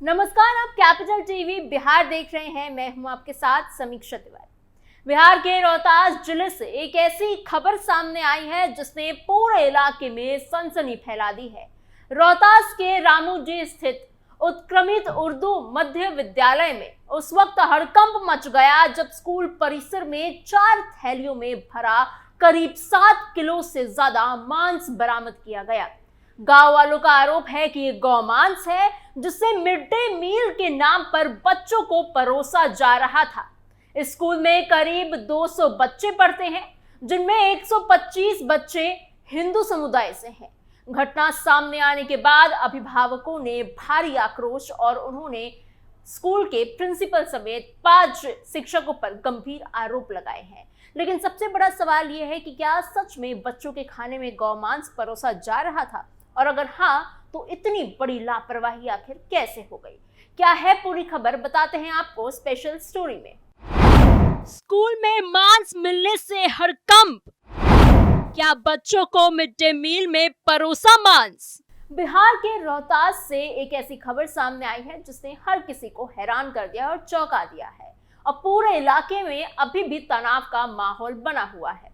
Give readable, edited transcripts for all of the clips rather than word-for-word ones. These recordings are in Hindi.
नमस्कार, आप कैपिटल टीवी बिहार देख रहे हैं। मैं हूं आपके साथ समीक्षा तिवारी। बिहार के रोहतास जिले से एक ऐसी खबर सामने आई है जिसने पूरे इलाके में सनसनी फैला दी है। रोहतास के रामूजी स्थित उत्क्रमित उर्दू मध्य विद्यालय में उस वक्त हड़कंप मच गया जब स्कूल परिसर में 4 थैलियों में भरा करीब 7 किलो से ज्यादा मांस बरामद किया गया। गांव वालों का आरोप है कि ये गौमांस है जिसे मिड डे मील के नाम पर बच्चों को परोसा जा रहा था। इस स्कूल में करीब 200 बच्चे पढ़ते हैं, जिनमें 125 बच्चे हिंदू समुदाय से हैं। घटना सामने आने के बाद अभिभावकों ने भारी आक्रोश और उन्होंने स्कूल के प्रिंसिपल समेत 5 शिक्षकों पर गंभीर आरोप लगाए हैं। लेकिन सबसे बड़ा सवाल यह है कि क्या सच में बच्चों के खाने में गौमांस परोसा जा रहा था, और अगर हाँ तो इतनी बड़ी लापरवाही आखिर कैसे हो गई? क्या है पूरी खबर, बताते हैं आपको स्पेशल स्टोरी में। स्कूल में मांस मिलने से हड़कंप, क्या बच्चों को मिड डे मील में परोसा मांस? बिहार के रोहतास से एक ऐसी खबर सामने आई है जिसने हर किसी को हैरान कर दिया और चौंका दिया है, और पूरे इलाके में अभी भी तनाव का माहौल बना हुआ है।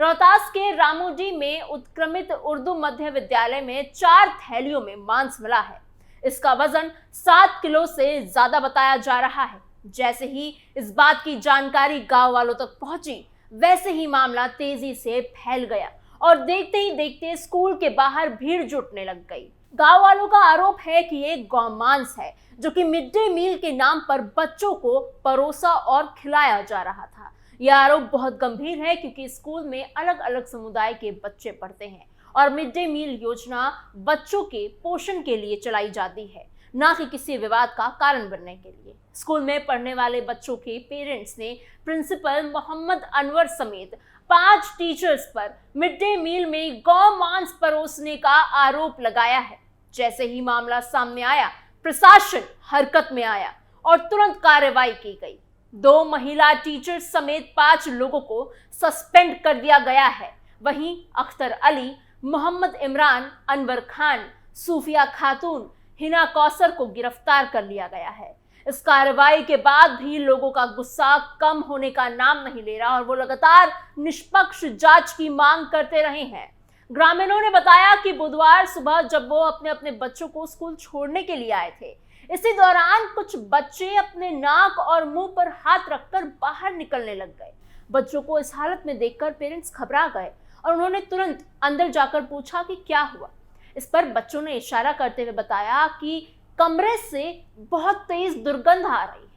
रोहतास के रामूजी में उत्क्रमित उर्दू मध्य विद्यालय में 4 थैलियों में मांस मिला है। इसका वजन 7 किलो से ज्यादा बताया जा रहा है। जैसे ही इस बात की जानकारी गांव वालों तक पहुंची, वैसे ही मामला तेजी से फैल गया और देखते ही देखते स्कूल के बाहर भीड़ जुटने लग गई। गांव वालों का आरोप है कि ये गौमांस है जो कि मिड डे मील के नाम पर बच्चों को परोसा और खिलाया जा रहा था। यह आरोप बहुत गंभीर है क्योंकि स्कूल में अलग अलग समुदाय के बच्चे पढ़ते हैं और मिड डे मील योजना बच्चों के पोषण के लिए चलाई जाती है, ना कि किसी विवाद का कारण बनने के लिए। स्कूल में पढ़ने वाले बच्चों के पेरेंट्स ने प्रिंसिपल मोहम्मद अनवर समेत 5 टीचर्स पर मिड डे मील में गौ मांस परोसने का आरोप लगाया है। जैसे ही मामला सामने आया, प्रशासन हरकत में आया और तुरंत कार्रवाई की गई। 2 महिला टीचर्स समेत 5 लोगों को सस्पेंड कर दिया गया है। वहीं अख्तर अली, मोहम्मद इमरान, अनवर खान, सूफिया खातून, हिना कौसर को गिरफ्तार कर लिया गया है। इस कार्रवाई के बाद भी लोगों का गुस्सा कम होने का नाम नहीं ले रहा और वो लगातार निष्पक्ष जांच की मांग करते रहे हैं। ग्रामीणों ने बताया कि बुधवार सुबह जब वो अपने अपने बच्चों को स्कूल छोड़ने के लिए आए थे, इसी दौरान कुछ बच्चे अपने नाक और मुंह पर हाथ रखकर बाहर निकलने लग गए। बच्चों को इस हालत में देखकर पेरेंट्स घबरा गए और उन्होंने तुरंत अंदर जाकर पूछा कि क्या हुआ। इस पर बच्चों ने इशारा करते हुए बताया कि कमरे से बहुत तेज दुर्गंध आ रही है।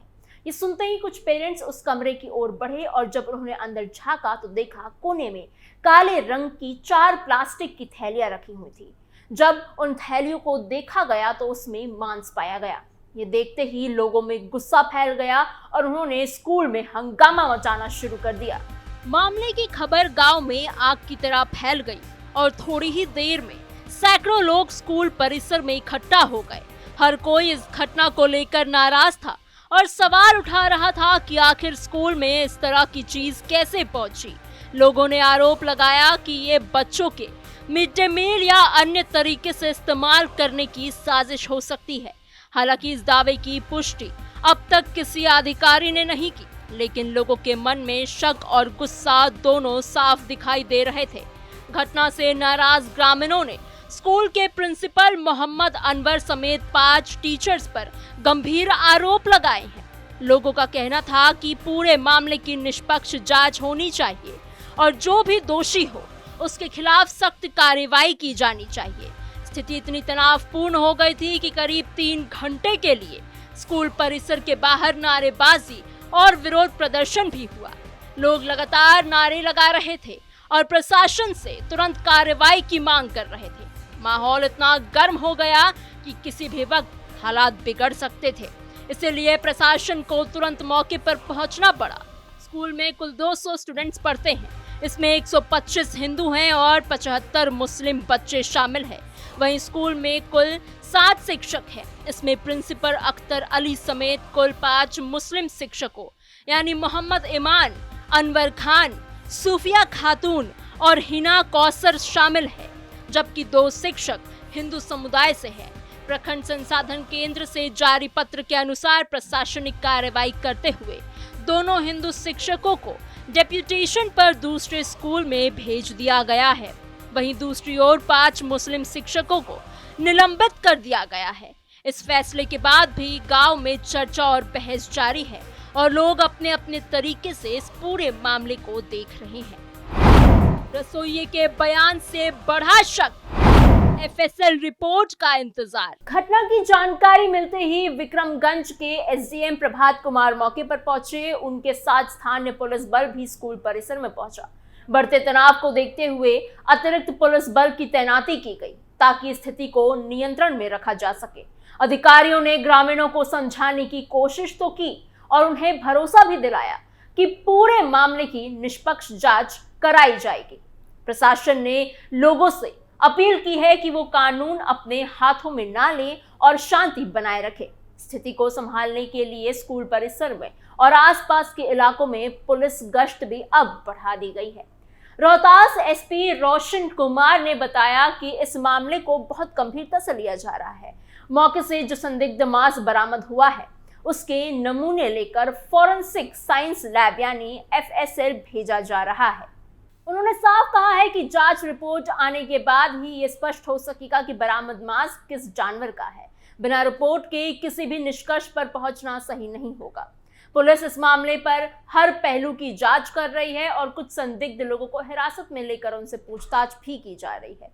ये सुनते ही कुछ पेरेंट्स उस कमरे की ओर बढ़े और जब उन्होंने अंदर झांका तो देखा कोने में काले रंग की 4 प्लास्टिक की थैलियां रखी हुई थी। जब उन थैलियों को देखा गया तो उसमें मांस पाया गया। ये देखते ही लोगों में गुस्सा फैल गया और उन्होंने स्कूल में हंगामा मचाना शुरू कर दिया। मामले की खबर गांव में आग की तरह फैल गई और थोड़ी ही देर में सैकड़ों लोग स्कूल परिसर में इकट्ठा हो गए। हर कोई इस घटना को लेकर नाराज था और सवाल उठा रहा था कि आखिर स्कूल में इस तरह की चीज कैसे पहुंची। लोगों ने आरोप लगाया कि ये बच्चों के मिड डे मील या अन्य तरीके से इस्तेमाल करने की साजिश हो सकती है। हालांकि इस दावे की पुष्टि अब तक किसी अधिकारी ने नहीं की, लेकिन लोगों के मन में शक और गुस्सा दोनों साफ दिखाई दे रहे थे। घटना से नाराज ग्रामीणों ने स्कूल के प्रिंसिपल मोहम्मद अनवर समेत 5 टीचर्स पर गंभीर आरोप लगाए हैं। लोगों का कहना था कि पूरे मामले की निष्पक्ष जांच होनी चाहिए और जो भी दोषी हो उसके खिलाफ सख्त कार्रवाई की जानी चाहिए। स्थिति इतनी तनावपूर्ण हो गई थी कि करीब 3 घंटे के लिए स्कूल परिसर के बाहर नारेबाजी और विरोध प्रदर्शन भी हुआ। लोग लगातार नारे लगा रहे थे और प्रशासन से तुरंत कार्रवाई की मांग कर रहे थे। माहौल इतना गर्म हो गया कि किसी भी वक्त हालात बिगड़ सकते थे, इसलिए प्रशासन को तुरंत मौके पर पहुंचना पड़ा। स्कूल में कुल 200 स्टूडेंट्स पढ़ते हैं। इसमें 125 हिंदू हैं और 75 मुस्लिम बच्चे शामिल हैं। वहीं स्कूल में कुल 7 शिक्षक हैं। इसमें प्रिंसिपल अख्तर अली समेत कुल 5 मुस्लिम शिक्षकों यानी मोहम्मद इमान, अनवर खान, सूफिया खातून और हिना कौसर शामिल है, जबकि 2 शिक्षक हिंदू समुदाय से हैं। प्रखंड संसाधन केंद्र से जारी पत्र के अनुसार प्रशासनिक कार्रवाई करते हुए दोनों हिंदू शिक्षकों को डेप्यूटेशन पर दूसरे स्कूल में भेज दिया गया है। वहीं दूसरी ओर 5 मुस्लिम शिक्षकों को निलंबित कर दिया गया है। इस फैसले के बाद भी गांव में चर्चा और बहस जारी है और लोग अपने अपने तरीके से इस पूरे मामले को देख रहे हैं। रसोइये के बयान से बढ़ा शक, एफएसएल रिपोर्ट का इंतजार। घटना की जानकारी मिलते ही विक्रमगंज के एसडीएम प्रभात कुमार मौके पर पहुंचे। उनके साथ स्थानीय पुलिस बल भी स्कूल परिसर में पहुंचा। बढ़ते तनाव को देखते हुए अतिरिक्त पुलिस बल की तैनाती की गई ताकि स्थिति को नियंत्रण में रखा जा सके। अधिकारियों ने ग्रामीणों को समझाने की कोशिश तो की और उन्हें भरोसा भी दिलाया कि पूरे मामले की निष्पक्ष जांच कराई जाएगी। प्रशासन ने लोगों से अपील की है कि वो कानून अपने हाथों में ना लें और शांति बनाए रखें। स्थिति को संभालने के लिए स्कूल परिसर में और आसपास के इलाकों में पुलिस गश्त भी अब बढ़ा दी गई है। रोहतास एसपी रोशन कुमार ने बताया कि इस मामले को बहुत गंभीरता से लिया जा रहा है। मौके से जो संदिग्ध मांस बरामद हुआ है उसके नमूने लेकर फॉरेंसिक साइंस लैब यानी एफएसएल भेजा जा रहा है। उन्होंने साफ कहा है कि जांच रिपोर्ट आने के बाद ही ये स्पष्ट हो सकेगा कि बरामद मांस किस जानवर का है। बिना रिपोर्ट के किसी भी निष्कर्ष पर पहुंचना सही नहीं होगा। पुलिस इस मामले पर हर पहलू की जांच कर रही है और कुछ संदिग्ध लोगों को हिरासत में लेकर उनसे पूछताछ भी की जा रही है।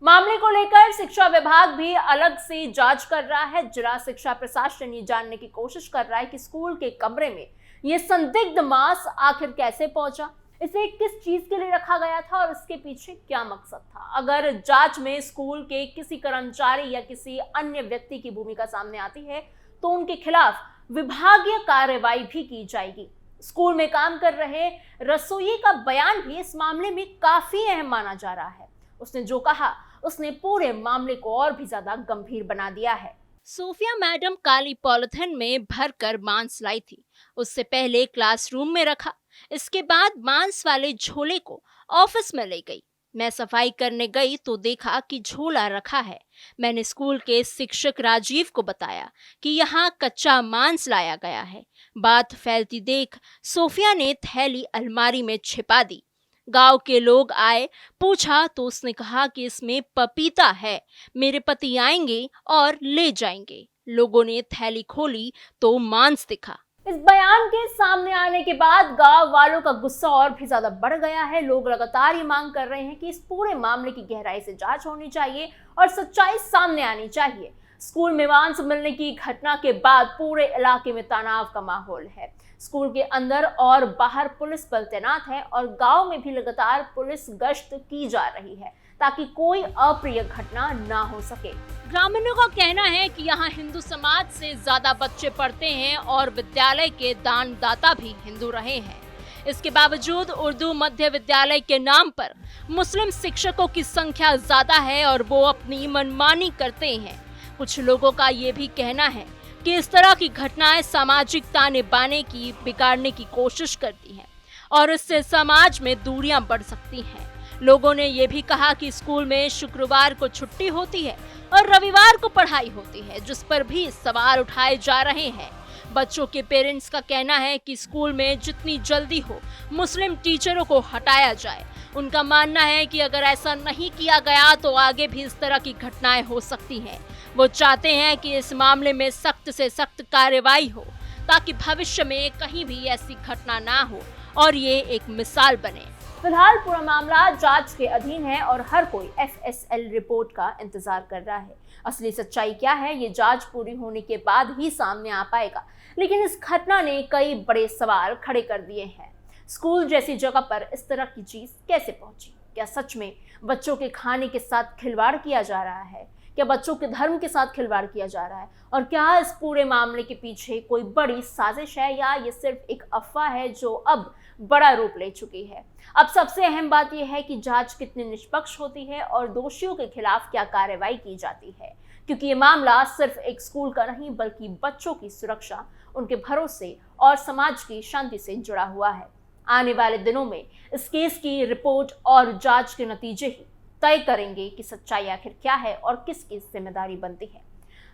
मामले को लेकर शिक्षा विभाग भी अलग से जांच कर रहा है। जिला शिक्षा प्रशासन ये जानने की कोशिश कर रहा है कि स्कूल के कमरे में ये संदिग्ध मांस आखिर कैसे पहुंचा, इसे किस चीज के लिए रखा गया था और इसके पीछे क्या मकसद था। अगर जांच में स्कूल के किसी कर्मचारी या किसी अन्य व्यक्ति की भूमिका सामने आती है तो उनके खिलाफ विभागीय कार्रवाई भी की जाएगी। स्कूल में काम कर रहे रसोइये का बयान भी इस मामले में काफी अहम माना जा रहा है। उसने जो कहा उसने पूरे मामले को और भी ज्यादा गंभीर बना दिया है। सोफिया मैडम काली पॉलिथिन में भरकर मांस लाई थी। उससे पहले क्लासरूम में रखा। इसके बाद मांस वाले झोले को ऑफिस में ले गई। मैं सफाई करने गई तो देखा कि झोला रखा है। मैंने स्कूल के शिक्षक राजीव को बताया कि यहाँ कच्चा मांस लाया गया है। बात फैलती देख सोफिया ने थैली अलमारी में छिपा दी। गांव के लोग आए, पूछा तो उसने कहा कि इसमें पपीता है, मेरे पति आएंगे और ले जाएंगे। लोगों ने थैली खोली तो मांस दिखा। इस बयान के सामने आने के बाद गांव वालों का गुस्सा और भी ज्यादा बढ़ गया है। लोग लगातार ये मांग कर रहे हैं कि इस पूरे मामले की गहराई से जांच होनी चाहिए और सच्चाई सामने आनी चाहिए। स्कूल में मांस मिलने की घटना के बाद पूरे इलाके में तनाव का माहौल है। स्कूल के अंदर और बाहर पुलिस बल तैनात है और गांव में भी लगातार पुलिस गश्त की जा रही है ताकि कोई अप्रिय घटना ना हो सके। ग्रामीणों का कहना है कि यहाँ हिंदू समाज से ज्यादा बच्चे पढ़ते हैं और विद्यालय के दानदाता भी हिंदू रहे हैं। इसके बावजूद उर्दू मध्य विद्यालय के नाम पर मुस्लिम शिक्षकों की संख्या ज्यादा है और वो अपनी मनमानी करते हैं। कुछ लोगों का ये भी कहना है कि इस तरह की घटनाएं सामाजिक ताने बाने की बिगाड़ने की कोशिश करती हैं और इससे समाज में दूरियां बढ़ सकती हैं। लोगों ने ये भी कहा कि स्कूल में शुक्रवार को छुट्टी होती है और रविवार को पढ़ाई होती है, जिस पर भी सवाल उठाए जा रहे हैं। बच्चों के पेरेंट्स का कहना है कि स्कूल में जितनी जल्दी हो मुस्लिम टीचरों को हटाया जाए। उनका मानना है कि अगर ऐसा नहीं किया गया तो आगे भी इस तरह की घटनाएं हो सकती हैं। वो चाहते हैं कि इस मामले में सख्त से सख्त कार्रवाई हो ताकि भविष्य में कहीं भी ऐसी घटना ना हो और ये एक मिसाल बने। फिलहाल पूरा मामला जांच के अधीन है और हर कोई एफएसएल रिपोर्ट का इंतजार कर रहा है। असली सच्चाई क्या है ये जांच पूरी होने के बाद ही सामने आ पाएगा। लेकिन इस घटना ने कई बड़े सवाल खड़े कर दिए हैं। स्कूल जैसी जगह पर इस तरह की चीज कैसे पहुंची? क्या सच में बच्चों के खाने के साथ खिलवाड़ किया जा रहा है? क्या बच्चों के धर्म के साथ खिलवाड़ किया जा रहा है? और क्या इस पूरे मामले के पीछे कोई बड़ी साजिश है या ये सिर्फ एक अफवाह है जो अब बड़ा रूप ले चुकी है? अब सबसे अहम बात यह है कि जांच कितनी निष्पक्ष होती है और दोषियों के खिलाफ क्या कार्रवाई की जाती है, क्योंकि ये मामला सिर्फ एक स्कूल का नहीं बल्कि बच्चों की सुरक्षा, उनके भरोसे और समाज की शांति से जुड़ा हुआ है। आने वाले दिनों में इस केस की रिपोर्ट और जांच के नतीजे ही तय करेंगे कि सच्चाई आखिर क्या है और किसकी जिम्मेदारी बनती है।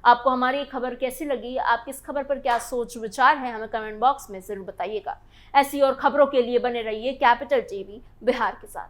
आपको हमारी ये खबर कैसी लगी, आपकी इस खबर पर क्या सोच विचार है, हमें कमेंट बॉक्स में जरूर बताइएगा। ऐसी और खबरों के लिए बने रहिए कैपिटल टीवी बिहार के साथ।